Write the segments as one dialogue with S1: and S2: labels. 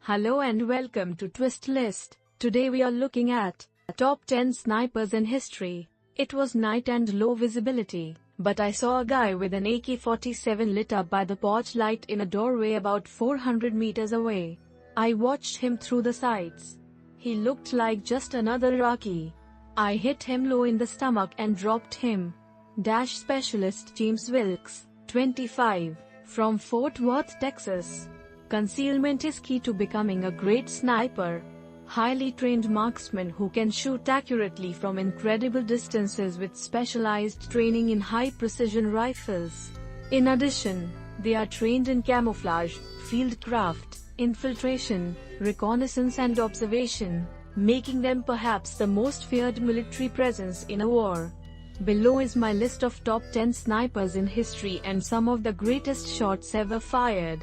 S1: Hello and welcome to Twist List. Today we are looking at top 10 snipers in history. It was night and low visibility, but I saw a guy with an AK-47 lit up by the porch light in a doorway about 400 meters away. I watched him through the sights. He looked like just another Iraqi. I hit him low in the stomach and dropped him. Specialist James Wilks, 25, from Fort Worth, Texas. Concealment is key to becoming a great sniper. Highly trained marksmen who can shoot accurately from incredible distances with specialized training in high-precision rifles. In addition, they are trained in camouflage, fieldcraft, infiltration, reconnaissance and observation, making them perhaps the most feared military presence in a war. Below is my list of top 10 snipers in history and some of the greatest shots ever fired.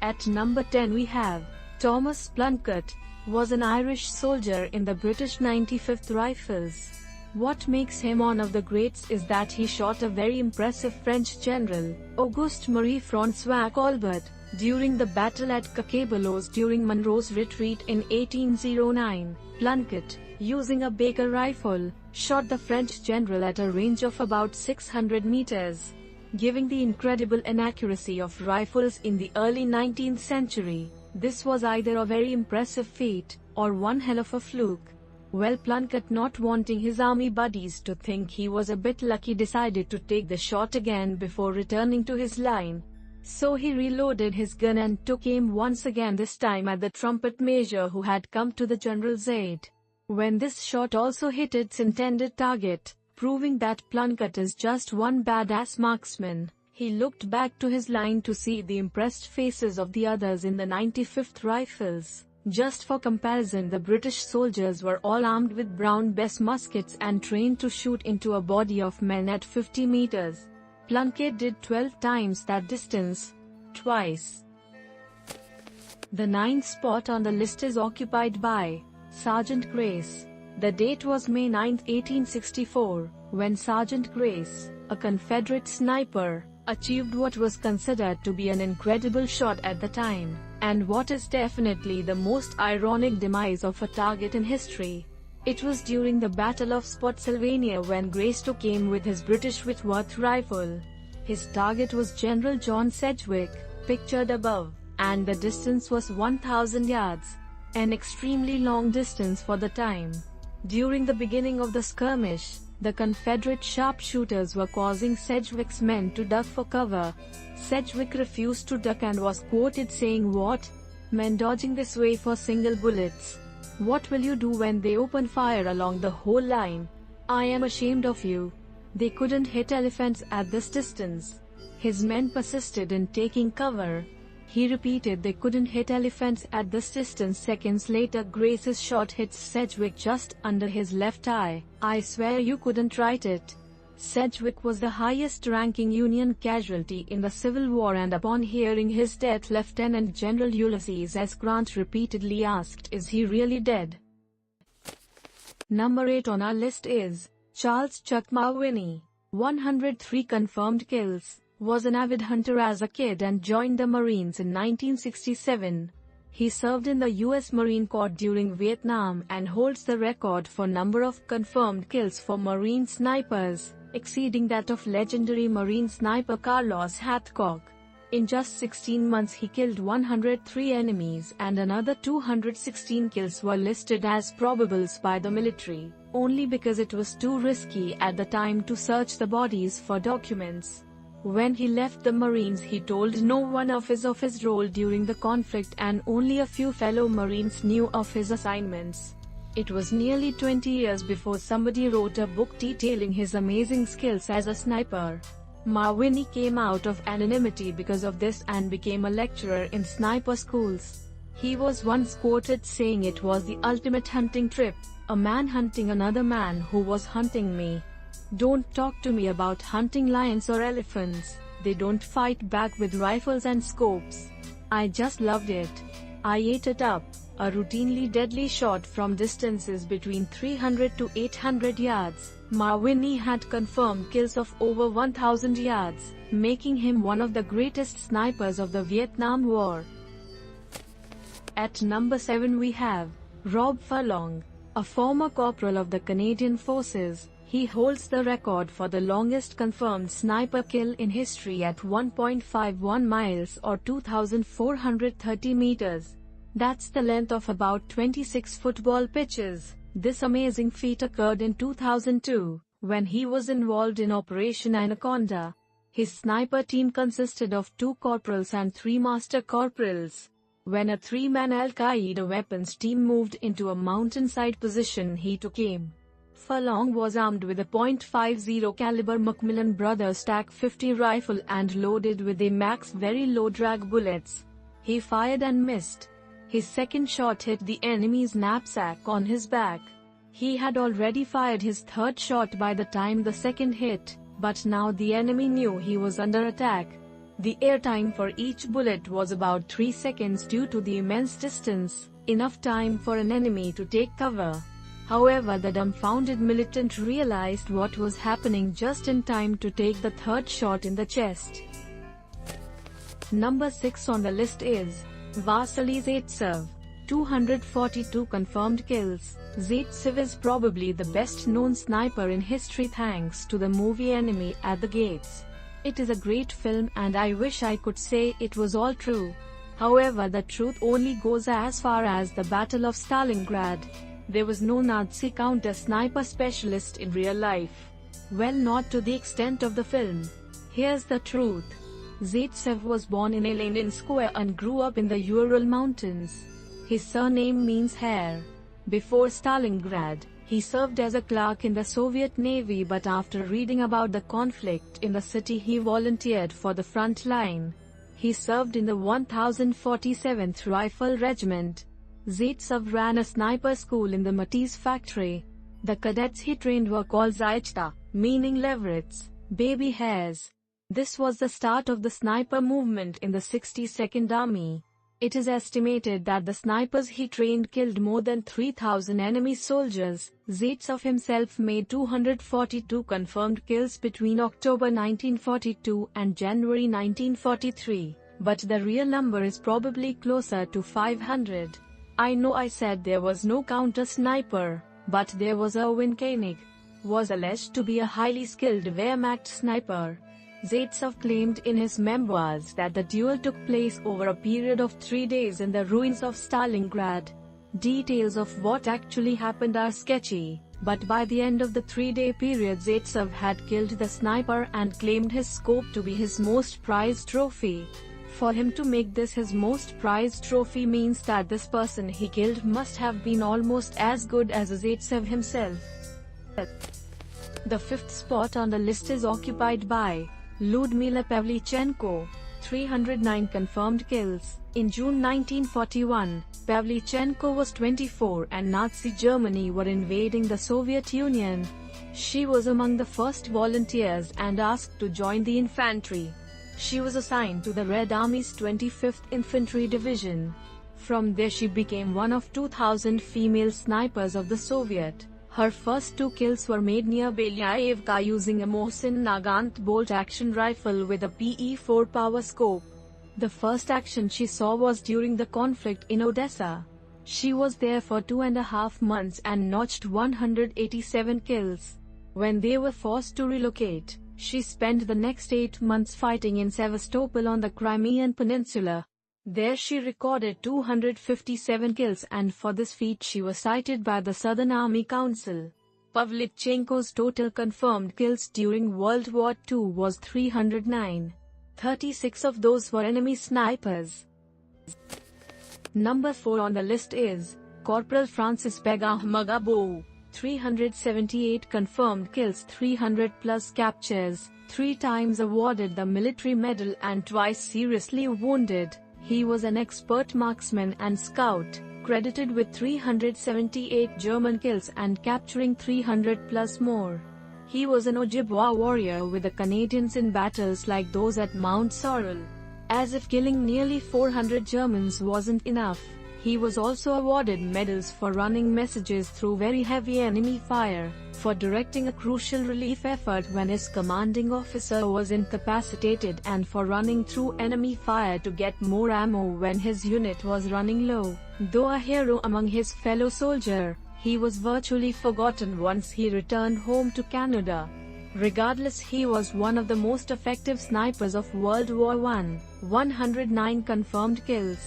S1: At number 10 we have Thomas Plunkett, was an Irish soldier in the British 95th Rifles. What makes him one of the greats is that he shot a very impressive French general, Auguste Marie-François Colbert, during the battle at Cacabelos during Monroe's retreat in 1809. Plunkett, using a Baker rifle, shot the French general at a range of about 600 meters. Given the incredible inaccuracy of rifles in the early 19th century, this was either a very impressive feat, or one hell of a fluke. Well, Plunkett, not wanting his army buddies to think he was a bit lucky, decided to take the shot again before returning to his line. So he reloaded his gun and took aim once again, this time at the trumpet major who had come to the general's aid. When this shot also hit its intended target, proving that Plunkett is just one badass marksman, he looked back to his line to see the impressed faces of the others in the 95th Rifles. Just for comparison, the British soldiers were all armed with Brown Bess muskets and trained to shoot into a body of men at 50 meters. Plunkett did 12 times that distance, twice. The 9th spot on the list is occupied by Sgt Grace. The date was May 9, 1864, when Sgt Grace, a Confederate sniper, achieved what was considered to be an incredible shot at the time, and what is definitely the most ironic demise of a target in history. It was during the Battle of Spotsylvania when Grace took aim with his British Whitworth rifle. His target was General John Sedgwick, pictured above, and the distance was 1,000 yards, an extremely long distance for the time. During the beginning of the skirmish, the Confederate sharpshooters were causing Sedgwick's men to duck for cover. Sedgwick refused to duck and was quoted saying, "What? Men dodging this way for single bullets? What will you do when they open fire along the whole line? I am ashamed of you." They couldn't hit elephants at this distance. His men persisted in taking cover. He repeated they couldn't hit elephants at this distance. Seconds later, Grace's shot hits Sedgwick just under his left eye. "I swear you couldn't write it." Sedgwick was the highest-ranking Union casualty in the Civil War, and upon hearing his death, Lieutenant General Ulysses S. Grant repeatedly asked, "Is he really dead?" Number 8 on our list is Charles Chuck Mawhinney, 103 confirmed kills. Was an avid hunter as a kid and joined the Marines in 1967. He served in the U.S. Marine Corps during Vietnam and holds the record for number of confirmed kills for Marine snipers, exceeding that of legendary Marine sniper Carlos Hathcock. In just 16 months he killed 103 enemies, and another 216 kills were listed as probables by the military, only because it was too risky at the time to search the bodies for documents. When he left the Marines, he told no one of his role during the conflict, and only a few fellow Marines knew of his assignments. It was nearly 20 years before somebody wrote a book detailing his amazing skills as a sniper. Mawhinney came out of anonymity because of this and became a lecturer in sniper schools. He was once quoted saying, "It was the ultimate hunting trip, a man hunting another man who was hunting me. Don't talk to me about hunting lions or elephants. They don't fight back with rifles and scopes. I just loved it. I ate it up." A routinely deadly shot from distances between 300 to 800 yards, Mawhinney had confirmed kills of over 1,000 yards, making him one of the greatest snipers of the Vietnam War. At number 7 we have Rob Furlong, a former corporal of the Canadian Forces. He holds the record for the longest confirmed sniper kill in history at 1.51 miles or 2,430 meters. That's the length of about 26 football pitches. This amazing feat occurred in 2002, when he was involved in Operation Anaconda. His sniper team consisted of 2 corporals and 3 master corporals. When a 3-man Al-Qaeda weapons team moved into a mountainside position, he took aim. Furlong was armed with a .50 caliber Macmillan Brothers TAC-50 rifle and loaded with a Max very low drag bullets. He fired and missed. His second shot hit the enemy's knapsack on his back. He had already fired his third shot by the time the second hit, but now the enemy knew he was under attack. The airtime for each bullet was about 3 seconds due to the immense distance, enough time for an enemy to take cover. However, the dumbfounded militant realized what was happening just in time to take the third shot in the chest. Number 6 on the list is Vasily Zaytsev, 242 confirmed kills. Zaytsev is probably the best-known sniper in history thanks to the movie Enemy at the Gates. It is a great film and I wish I could say it was all true. However, the truth only goes as far as the Battle of Stalingrad. There was no Nazi counter-sniper specialist in real life. Well, not to the extent of the film. Here's the truth. Zaytsev was born in Lenin Square and grew up in the Ural Mountains. His surname means hair. Before Stalingrad, he served as a clerk in the Soviet Navy, but after reading about the conflict in the city he volunteered for the front line. He served in the 1047th Rifle Regiment. Zaytsev ran a sniper school in the Matisse factory. The cadets he trained were called Zaychta, meaning leverets, baby hares. This was the start of the sniper movement in the 62nd Army. It is estimated that the snipers he trained killed more than 3,000 enemy soldiers. Zaytsev himself made 242 confirmed kills between October 1942 and January 1943, but the real number is probably closer to 500. I know I said there was no counter-sniper, but there was. Erwin Koenig was alleged to be a highly skilled Wehrmacht sniper. Zaytsev claimed in his memoirs that the duel took place over a period of 3 days in the ruins of Stalingrad. Details of what actually happened are sketchy, but by the end of the 3-day period Zaytsev had killed the sniper and claimed his scope to be his most prized trophy. For him to make this his most prized trophy means that this person he killed must have been almost as good as Zaytsev himself. The 5th spot on the list is occupied by Lyudmila Pavlichenko, 309 confirmed kills. In June 1941, Pavlichenko was 24 and Nazi Germany were invading the Soviet Union. She was among the first volunteers and asked to join the infantry. She was assigned to the Red Army's 25th Infantry Division. From there she became one of 2,000 female snipers of the Soviet. Her first 2 kills were made near Belyayevka using a Mohsin Nagant bolt-action rifle with a PE-4 power scope. The first action she saw was during the conflict in Odessa. She was there for 2.5 months and notched 187 kills. When they were forced to relocate, she spent the next 8 months fighting in Sevastopol on the Crimean Peninsula. There she recorded 257 kills, and for this feat she was cited by the Southern Army Council. Pavlichenko's total confirmed kills during World War II was 309. 36 of those were enemy snipers. Number 4 on the list is Corporal Francis Pegahmagabow, 378 confirmed kills, 300 plus captures, 3 times awarded the military medal and twice seriously wounded. He was an expert marksman and scout, credited with 378 German kills and capturing 300 plus more. He was an Ojibwa warrior with the Canadians in battles like those at Mount Sorrel. As if killing nearly 400 Germans wasn't enough, He was also awarded medals for running messages through very heavy enemy fire, for directing a crucial relief effort when his commanding officer was incapacitated, and for running through enemy fire to get more ammo when his unit was running low. Though a hero among his fellow soldiers, he was virtually forgotten once he returned home to Canada. Regardless, he was one of the most effective snipers of World War I, 109 confirmed kills.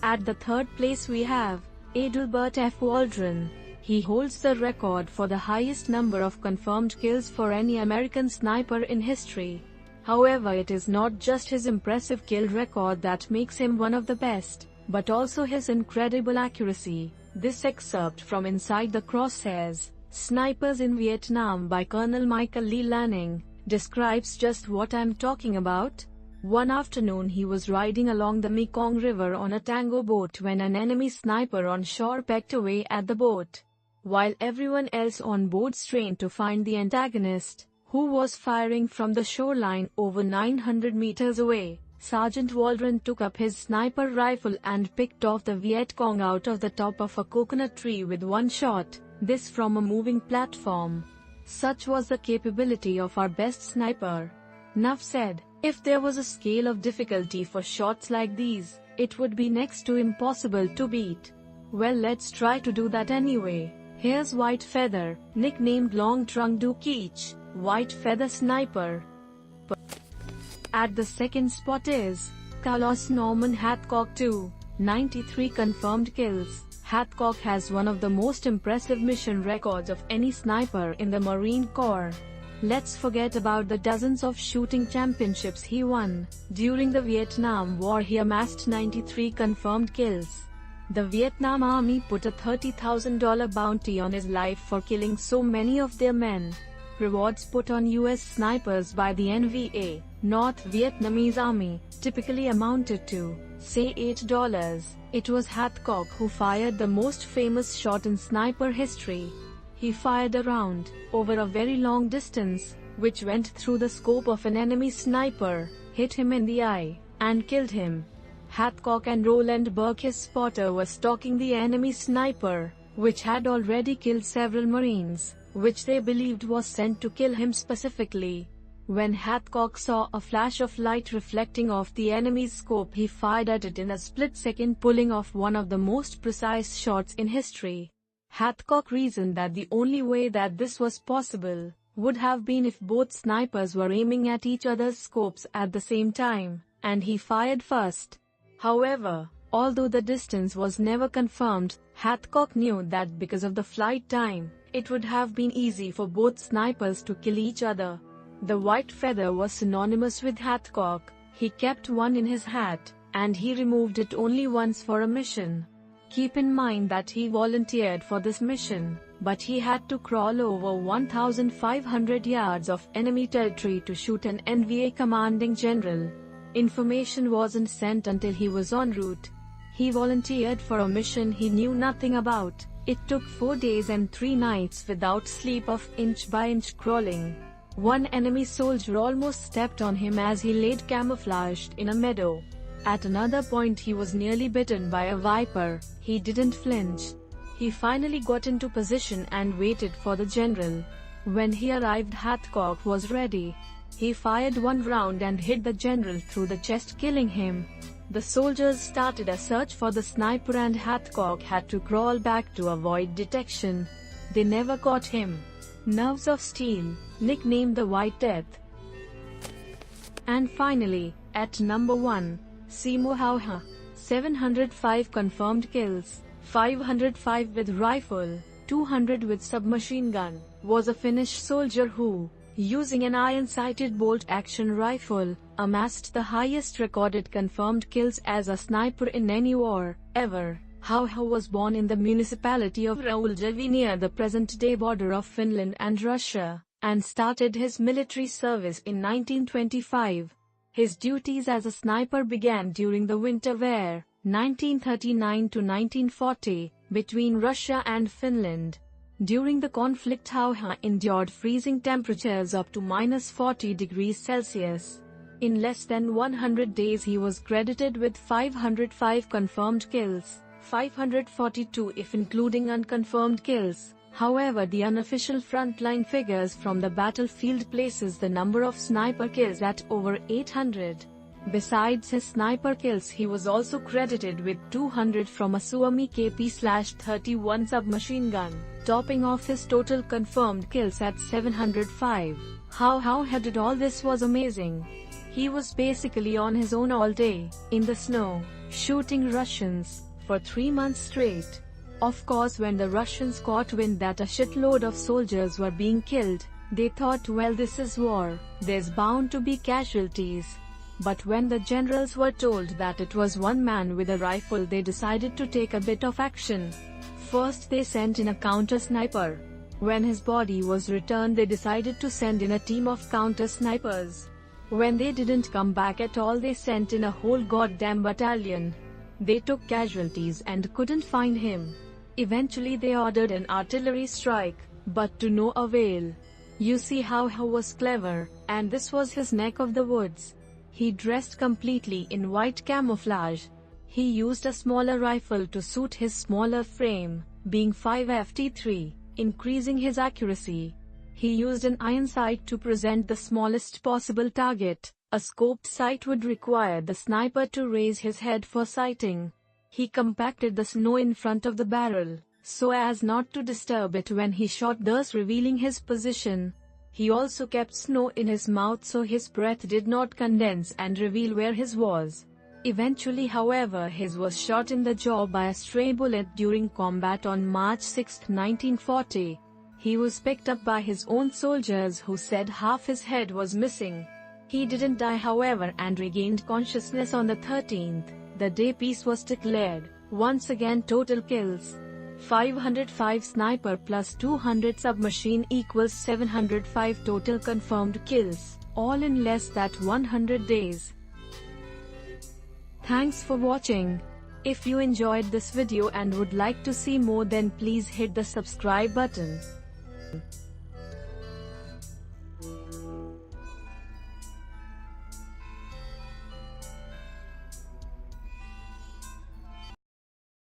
S1: At the third place we have Adelbert F. Waldron. He holds the record for the highest number of confirmed kills for any American sniper in history. However, it is not just his impressive kill record that makes him one of the best, but also his incredible accuracy. This excerpt from Inside the Crosshairs, Snipers in Vietnam by Colonel Michael Lee Lanning, describes just what I'm talking about. One afternoon he was riding along the Mekong River on a tango boat when an enemy sniper on shore pecked away at the boat. While everyone else on board strained to find the antagonist, who was firing from the shoreline over 900 meters away, Sergeant Waldron took up his sniper rifle and picked off the Viet Cong out of the top of a coconut tree with one shot, this from a moving platform. Such was the capability of our best sniper. Nuff said, if there was a scale of difficulty for shots like these, it would be next to impossible to beat. Well, let's try to do that anyway. Here's White Feather, nicknamed Long Trunk Du Keech, White Feather Sniper. At the second spot is Carlos Norman Hathcock 2, 93 confirmed kills. Hathcock has one of the most impressive mission records of any sniper in the Marine Corps. Let's forget about the dozens of shooting championships he won. During the Vietnam War he amassed 93 confirmed kills. The Vietnam Army put a $30,000 bounty on his life for killing so many of their men. Rewards put on US snipers by the NVA, North Vietnamese Army, typically amounted to, say, $8. It was Hathcock who fired the most famous shot in sniper history. He fired a round, over a very long distance, which went through the scope of an enemy sniper, hit him in the eye, and killed him. Hathcock and Roland Burke, his spotter, were stalking the enemy sniper, which had already killed several Marines, which they believed was sent to kill him specifically. When Hathcock saw a flash of light reflecting off the enemy's scope, he fired at it in a split second, pulling off one of the most precise shots in history. Hathcock reasoned that the only way that this was possible would have been if both snipers were aiming at each other's scopes at the same time, and he fired first. However, although the distance was never confirmed, Hathcock knew that because of the flight time, it would have been easy for both snipers to kill each other. The White Feather was synonymous with Hathcock. He kept one in his hat, and he removed it only once for a mission. Keep in mind that he volunteered for this mission, but he had to crawl over 1,500 yards of enemy territory to shoot an NVA commanding general. Information wasn't sent until he was en route. He volunteered for a mission he knew nothing about. It took 4 days and 3 nights without sleep of inch-by-inch crawling. One enemy soldier almost stepped on him as he laid camouflaged in a meadow. At another point he was nearly bitten by a viper. He didn't flinch. He finally got into position and waited for the general. When he arrived, Hathcock was ready. He fired one round and hit the general through the chest, killing him. The soldiers started a search for the sniper and Hathcock had to crawl back to avoid detection. They never caught him. Nerves of Steel, nicknamed the White Death. And finally, at number 1, Simo Häyhä, 705 confirmed kills, 505 with rifle, 200 with submachine gun, was a Finnish soldier who, using an iron-sighted bolt-action rifle, amassed the highest recorded confirmed kills as a sniper in any war, ever. Häyhä was born in the municipality of Rauljevi near the present-day border of Finland and Russia, and started his military service in 1925. His duties as a sniper began during the Winter War, 1939 to 1940, between Russia and Finland. During the conflict, Häyhä endured freezing temperatures up to -40 degrees Celsius. In less than 100 days he was credited with 505 confirmed kills, 542 if including unconfirmed kills. However, the unofficial frontline figures from the battlefield places the number of sniper kills at over 800. Besides his sniper kills, he was also credited with 200 from a Suomi KP/31 submachine gun, topping off his total confirmed kills at 705. How he did all this was amazing. He was basically on his own all day, in the snow, shooting Russians, for 3 months straight. Of course, when the Russians caught wind that a shitload of soldiers were being killed, they thought, well, this is war, there's bound to be casualties. But when the generals were told that it was one man with a rifle, they decided to take a bit of action. First they sent in a counter-sniper. When his body was returned, they decided to send in a team of counter-snipers. When they didn't come back at all, they sent in a whole goddamn battalion. They took casualties and couldn't find him. Eventually they ordered an artillery strike, but to no avail. You see how he was clever, and this was his neck of the woods. He dressed completely in white camouflage. He used a smaller rifle to suit his smaller frame, being 5ft3, increasing his accuracy. He used an iron sight to present the smallest possible target. A scoped sight would require the sniper to raise his head for sighting. He compacted the snow in front of the barrel, so as not to disturb it when he shot, thus revealing his position. He also kept snow in his mouth so his breath did not condense and reveal where his was. Eventually, however, his was shot in the jaw by a stray bullet during combat on March 6, 1940. He was picked up by his own soldiers who said half his head was missing. He didn't die, however, and regained consciousness on the 13th, the day peace was declared. Once again, total kills: 505 sniper plus 200 submachine equals 705 total confirmed kills, all in less than 100 days. Thanks for watching. If you enjoyed this video and would like to see more, then please hit the subscribe button.